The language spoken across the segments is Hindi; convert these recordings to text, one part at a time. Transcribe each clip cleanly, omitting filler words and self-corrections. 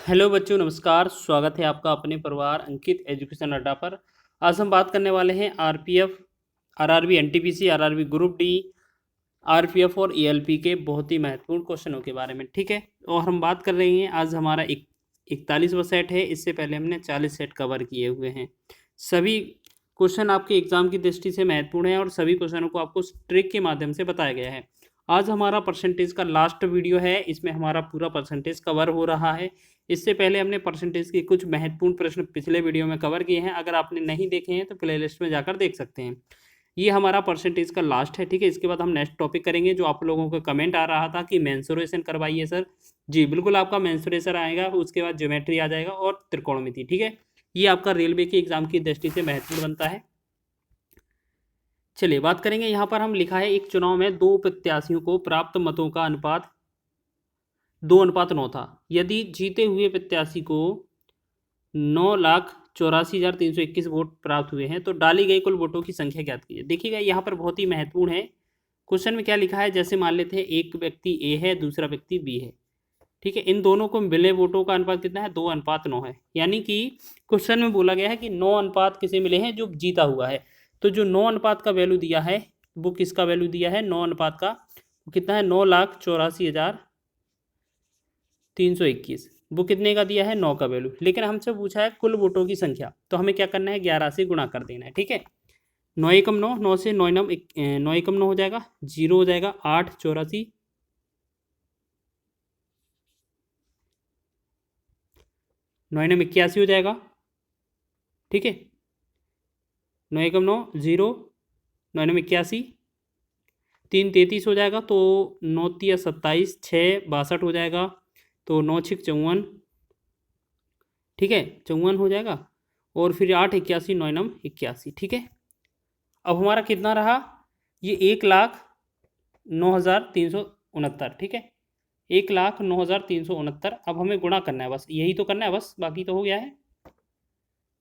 हेलो बच्चों, नमस्कार। स्वागत है आपका अपने परिवार अंकित एजुकेशन अड्डा पर। आज हम बात करने वाले हैं RPF, RRB, NTPC, RRB group D, RPF और ईएलपी के बहुत ही महत्वपूर्ण क्वेश्चनों के बारे में। ठीक है, और हम बात कर रहे हैं, आज हमारा 41वां सेट है। इससे पहले हमने 40 सेट कवर किए हुए हैं। सभी क्वेश्चन आपके एग्जाम की दृष्टि से महत्वपूर्ण है और सभी क्वेश्चनों को आपको ट्रिक के माध्यम से बताया गया है। आज हमारा परसेंटेज का लास्ट वीडियो है, इसमें हमारा पूरा परसेंटेज कवर हो रहा है। इससे पहले हमने परसेंटेज के कुछ महत्वपूर्ण प्रश्न पिछले वीडियो में कवर किए हैं। अगर आपने नहीं देखे हैं तो प्लेलिस्ट में जाकर देख सकते हैं। ये हमारा परसेंटेज का लास्ट है। ठीक है, इसके बाद हम नेक्स्ट टॉपिक करेंगे। जो आप लोगों का कमेंट आ रहा था कि मेंसुरेशन करवाइए सर, जी बिल्कुल, आपका मेंसुरेशन आएगा, उसके बाद ज्योमेट्री आ जाएगा और त्रिकोणमिति। ठीक है, ये आपका रेलवे के एग्जाम की दृष्टि से महत्वपूर्ण बनता है। चलिए बात करेंगे। यहाँ पर हम लिखा है, एक चुनाव में दो प्रत्याशियों को प्राप्त मतों का अनुपात 2:9 था। यदि जीते हुए प्रत्याशी को 9,84,321 वोट प्राप्त हुए हैं तो डाली गई कुल वोटों की संख्या ज्ञात कीजिए। देखिएगा, यहाँ पर बहुत ही महत्वपूर्ण है। क्वेश्चन में क्या लिखा है, जैसे मान लेते हैं एक व्यक्ति ए है, दूसरा व्यक्ति बी है। ठीक है, इन दोनों को मिले वोटों का अनुपात कितना है, 2:9 है। यानी कि क्वेश्चन में बोला गया है कि 9 अनुपात किसे मिले हैं, जो जीता हुआ है। तो जो 9 अनुपात का वैल्यू दिया है, वो किसका वैल्यू दिया है, 9 अनुपात का, वो कितना है, 9,84,321। वो कितने का दिया है, 9 का वैल्यू। लेकिन हमसे पूछा है कुल वोटों की संख्या, तो हमें क्या करना है, 11 से गुणा कर देना है। ठीक है, 9 एकम 9, 9 से 9 नम 9 एकम 9 हो जाएगा, 0 हो जाएगा, 8,84, 9 नम 81 हो जाएगा। ठीक है, 9 एकम 9, 0, 9 नम 81, 3 33 हो जाएगा, तो 9 तिया 27, 6 62 हो जाएगा, तो 9 6 54। ठीक है, 54 हो जाएगा, और फिर 8 81, 9 नम 81। ठीक है, अब हमारा कितना रहा, ये 1,09,369। ठीक है, 1,09,369। अब हमें गुणा करना है, बस यही तो करना है, बस बाकी तो हो गया है।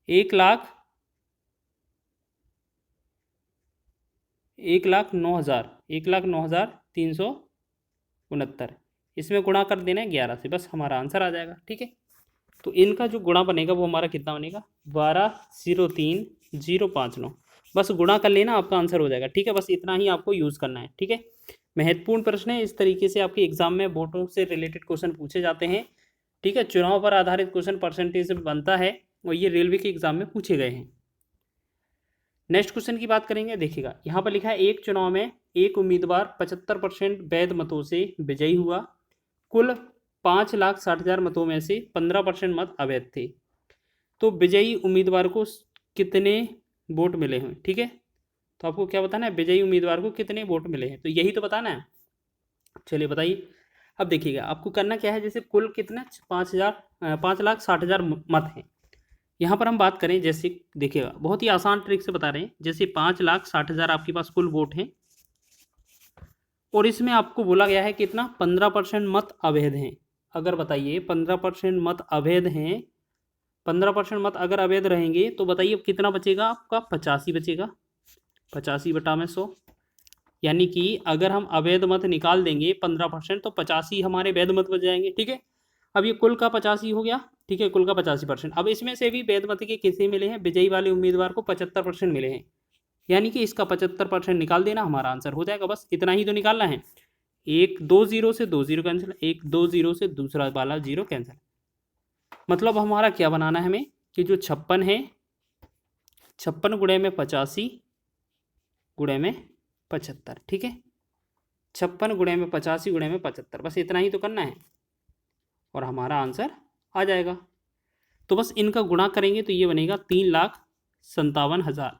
1,09,369, इसमें गुणा कर देना है 11 से, बस हमारा आंसर आ जाएगा। ठीक है, तो इनका जो गुणा बनेगा वो हमारा कितना बनेगा, 12,03,059। बस गुणा कर लेना, आपका आंसर हो जाएगा। ठीक है, बस इतना ही आपको यूज़ करना है। ठीक है, महत्वपूर्ण प्रश्न है। इस तरीके से आपके एग्जाम में वोटों से रिलेटेड क्वेश्चन पूछे जाते हैं। ठीक है, चुनाव पर आधारित क्वेश्चन परसेंटेज से बनता है और ये रेलवे के एग्जाम में पूछे गए हैं। नेक्स्ट क्वेश्चन की बात करेंगे। देखिएगा, यहाँ पर लिखा है, एक चुनाव में एक उम्मीदवार 75% वैध मतों से विजयी हुआ। कुल 5,60,000 मतों में से 15% मत अवैध थे। तो विजयी उम्मीदवार को कितने वोट मिले हैं। ठीक है, तो आपको क्या बताना है, विजयी उम्मीदवार को कितने वोट मिले हैं, तो यही तो बताना है। चलिए बताइए। अब देखिएगा, आपको करना क्या है, जैसे कुल कितने 5,60,000 मत हैं। यहाँ पर हम बात करें, जैसे देखिएगा, बहुत ही आसान ट्रिक से बता रहे हैं। जैसे 5,60,000 आपके पास कुल वोट हैं, और इसमें आपको बोला गया है कितना, 15% मत अवैध हैं। अगर बताइए 15% मत अवैध हैं, 15% मत अगर अवैध रहेंगे तो बताइए कितना बचेगा, आपका 85 बचेगा। 85/100, यानी कि अगर हम अवैध मत निकाल देंगे 15%, तो 85 हमारे वैध मत बच जाएंगे। ठीक है, अब ये कुल का 85 हो गया। ठीक है, कुल का 85%। अब इसमें से भी वैध मत के किसे मिले हैं, विजयी वाले उम्मीदवार को 75% मिले हैं, यानी कि इसका 75% निकाल देना, हमारा आंसर हो जाएगा। बस इतना ही तो निकालना है। एक 2 0 से 2 0 कैंसिल, एक 2 0 से दूसरा वाला 0 कैंसिल। मतलब हमारा क्या बनाना है हमें, कि जो 56 है, 56 गुणे में 85 गुणे में 75। ठीक है, 56 गुणे में 85 गुणे में 75, बस इतना ही तो करना है और हमारा आंसर आ जाएगा। तो बस इनका गुणा करेंगे तो ये बनेगा 3,57,000,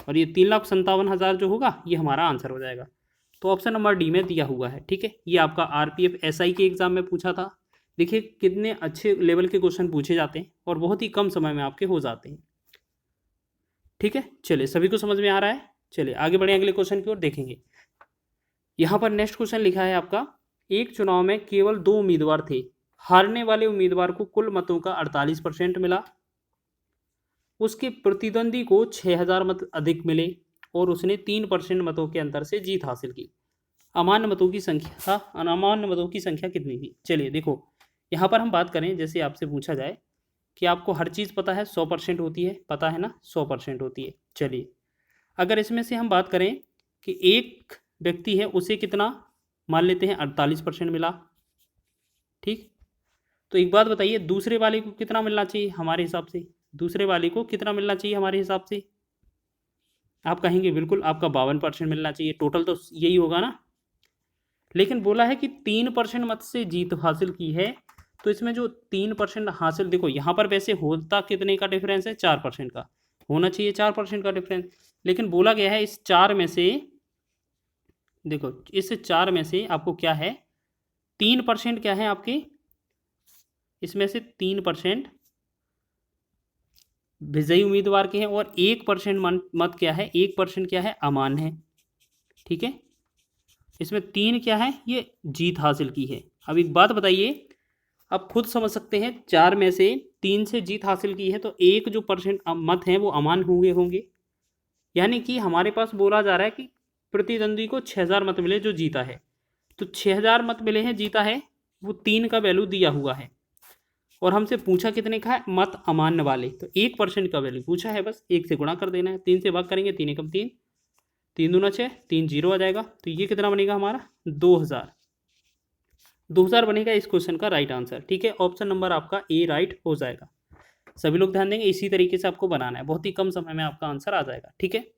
और ये 3,57,000 जो होगा ये हमारा आंसर हो जाएगा। तो ऑप्शन नंबर डी में दिया हुआ है। ठीक है, ये आपका आरपीएफ एसआई के एग्जाम में पूछा था। देखिए कितने अच्छे लेवल के क्वेश्चन पूछे जाते हैं और बहुत ही कम समय में आपके हो जाते हैं। ठीक है, चलिए सभी को समझ में आ रहा है। चलिए आगे बढ़े, अगले क्वेश्चन की ओर देखेंगे। यहाँ पर नेक्स्ट क्वेश्चन लिखा है आपका, एक चुनाव में केवल 2 उम्मीदवार थे। हारने वाले उम्मीदवार को कुल मतों का 48% मिला। उसके प्रतिद्वंदी को 6,000 मत अधिक मिले और उसने 3% मतों के अंतर से जीत हासिल की। अमान्य मतों की संख्या कितनी थी। चलिए देखो, यहाँ पर हम बात करें, जैसे आपसे पूछा जाए कि आपको हर चीज़ पता है 100% होती है, पता है ना 100% होती है। चलिए, अगर इसमें से हम बात करें कि एक व्यक्ति है उसे कितना मान लेते हैं 48% मिला, ठीक। तो एक बात बताइए, दूसरे वाले को कितना मिलना चाहिए हमारे हिसाब से, दूसरे वाले को कितना मिलना चाहिए हमारे हिसाब से? आप कहेंगे बिल्कुल आपका 52% मिलना चाहिए, टोटल तो यही होगा ना। लेकिन बोला है कि 3% मत से जीत हासिल की है, तो इसमें जो 3% हासिल, देखो यहाँ पर वैसे होता कितने का डिफरेंस है, 4% का होना चाहिए, 4% का डिफरेंस। लेकिन बोला गया है इस 4 में से, देखो इस 4 में से आपको क्या है, 3% क्या है आपके, इसमें से 3% विजयी उम्मीदवार के हैं और 1% मत क्या है, 1% क्या है, अमान्य है, ठीक है। इसमें 3 क्या है, ये जीत हासिल की है। अब एक बात बताइए, आप खुद समझ सकते हैं, 4 में से 3 से जीत हासिल की है, तो 1 जो % मत हैं वो अमान्य होंगे। यानी कि हमारे पास बोला जा रहा है कि प्रतिद्वंदी को 6000 मत मिले जो जीता है, तो 6000 मत मिले हैं, जीता है, वो 3 का वैल्यू दिया हुआ है और हमसे पूछा कितने का है, मत अमान्य वाले, तो 1% का वैल्यू पूछा है, बस 1 से गुणा कर देना है, 3 से भाग करेंगे, 3 एकम 3, 3 दूना 6, 3 जीरो आ जाएगा, तो ये कितना बनेगा हमारा 2000 बनेगा इस क्वेश्चन का राइट आंसर, ठीक है। ऑप्शन नंबर आपका ए राइट हो जाएगा। सभी लोग ध्यान देंगे, इसी तरीके से आपको बनाना है, बहुत ही कम समय में आपका आंसर आ जाएगा, ठीक है।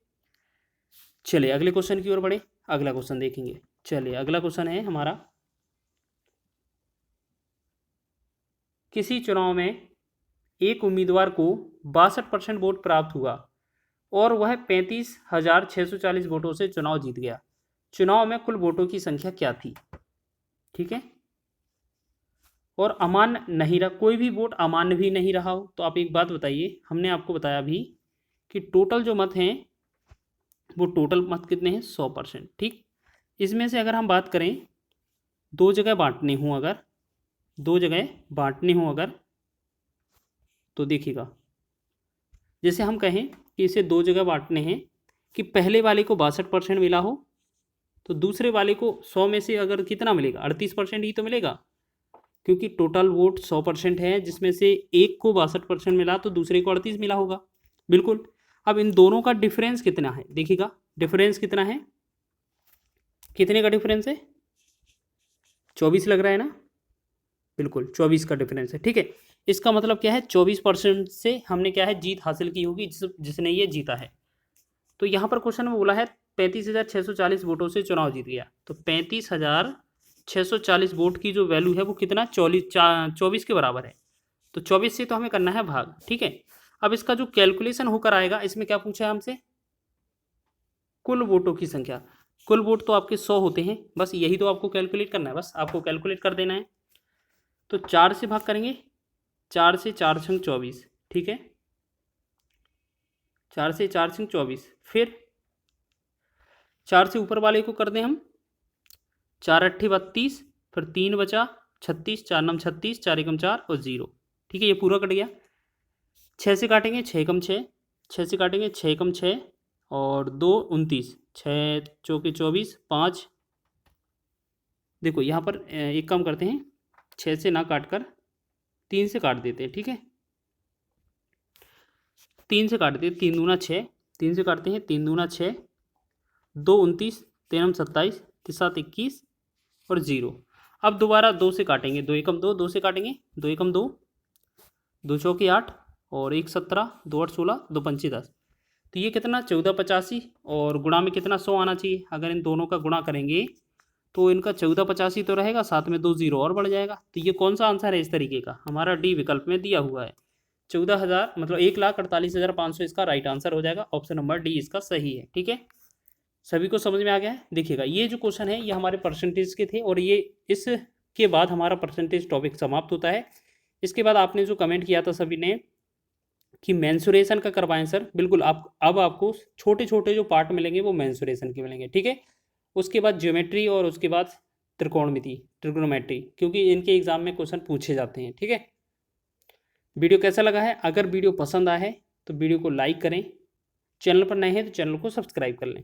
चलिए अगले क्वेश्चन की ओर बढ़े, अगला क्वेश्चन देखेंगे। चलिए अगला क्वेश्चन है हमारा, किसी चुनाव में एक उम्मीदवार को 62% वोट प्राप्त हुआ और वह 35,640 वोटों से चुनाव जीत गया। चुनाव में कुल वोटों की संख्या क्या थी, ठीक है। और अमान्य नहीं रहा, कोई भी वोट अमान्य भी नहीं रहा हो, तो आप एक बात बताइए, हमने आपको बताया अभी कि टोटल जो मत हैं वो टोटल मत कितने हैं, 100%, ठीक। इसमें से अगर हम बात करें, दो जगह बांटने हों अगर, दो जगह बांटने हों अगर, तो देखिएगा, जैसे हम कहें कि इसे दो जगह बांटने हैं कि पहले वाले को 62% मिला हो, तो दूसरे वाले को 100 में से अगर कितना मिलेगा, 38% ही तो मिलेगा, क्योंकि टोटल वोट 100% है, जिसमें से एक को 62% मिला तो दूसरे को 38 मिला होगा, बिल्कुल। अब इन दोनों का डिफरेंस कितना है, देखिएगा डिफरेंस कितना है, कितने का डिफरेंस है, 24 लग रहा है ना, बिल्कुल 24 का डिफरेंस है, ठीक है। इसका मतलब क्या है, 24% से हमने क्या है, जीत हासिल की होगी, जिसने ये जीता है। तो यहाँ पर क्वेश्चन में बोला है 35,640 वोटों से चुनाव जीत गया, तो 35,640 वोट की जो वैल्यू है वो कितना, 24 के बराबर है, तो 24 से तो हमें करना है भाग, ठीक है। अब इसका जो कैलकुलेशन होकर आएगा, इसमें क्या पूछा है हमसे, कुल वोटों की संख्या। कुल वोट तो आपके 100 होते हैं, बस यही तो आपको कैलकुलेट करना है, बस आपको कैलकुलेट कर देना है। तो 4 से भाग करेंगे, 4 से 4 छंग 24, ठीक है, 4 से 4 छंग 24, फिर 4 से ऊपर वाले को कर दें हम, 4 अट्ठे 32, फिर 3 बचा 36, 4 नम 36, 4 एकम 4 और 0, ठीक है, ये पूरा कट गया। 6 से काटेंगे, 6 एकम 6, 6 से काटेंगे 6 एकम 6 और 2 29, 6 चौके 24, 5, देखो यहाँ पर एक काम करते हैं, 6 से ना काट कर 3 से काट देते हैं, ठीक है, 3 से काट देते, 3 दूना 6, 3 से काटते हैं, 3 दूना 6, 2 29, 3 27, 7 21 और 0। अब दोबारा 2 से काटेंगे, 2 एकम 2, 2 से काटेंगे, 2 एकम 2, 2 चौके 8 और 1 17, 2 8 16, 2 पंचे 10, तो ये कितना 1485 और गुणा में कितना 100 आना चाहिए। अगर इन दोनों का गुणा करेंगे तो इनका 1485 तो रहेगा, साथ में 2 जीरो और बढ़ जाएगा, तो ये कौन सा आंसर है इस तरीके का, हमारा डी विकल्प में दिया हुआ है 14,000, मतलब 1,48,500 इसका राइट आंसर हो जाएगा। ऑप्शन नंबर डी इसका सही है, ठीक है। सभी को समझ में आ गया है। देखिएगा ये जो क्वेश्चन है ये हमारे परसेंटेज के थे और ये इसके बाद हमारा परसेंटेज टॉपिक समाप्त होता है। इसके बाद आपने जो कमेंट किया था सभी ने कि मेंसुरेशन का करवाएं सर, बिल्कुल, आप अब आपको छोटे छोटे जो पार्ट मिलेंगे वो मेंसुरेशन के मिलेंगे, ठीक है। उसके बाद ज्योमेट्री और उसके बाद त्रिकोणमिति, ट्रिग्नोमेट्री, क्योंकि इनके एग्जाम में क्वेश्चन पूछे जाते हैं, ठीक है। वीडियो कैसा लगा है, अगर वीडियो पसंद आया है तो वीडियो को लाइक करें, चैनल पर नए हैं तो चैनल को सब्सक्राइब कर लें।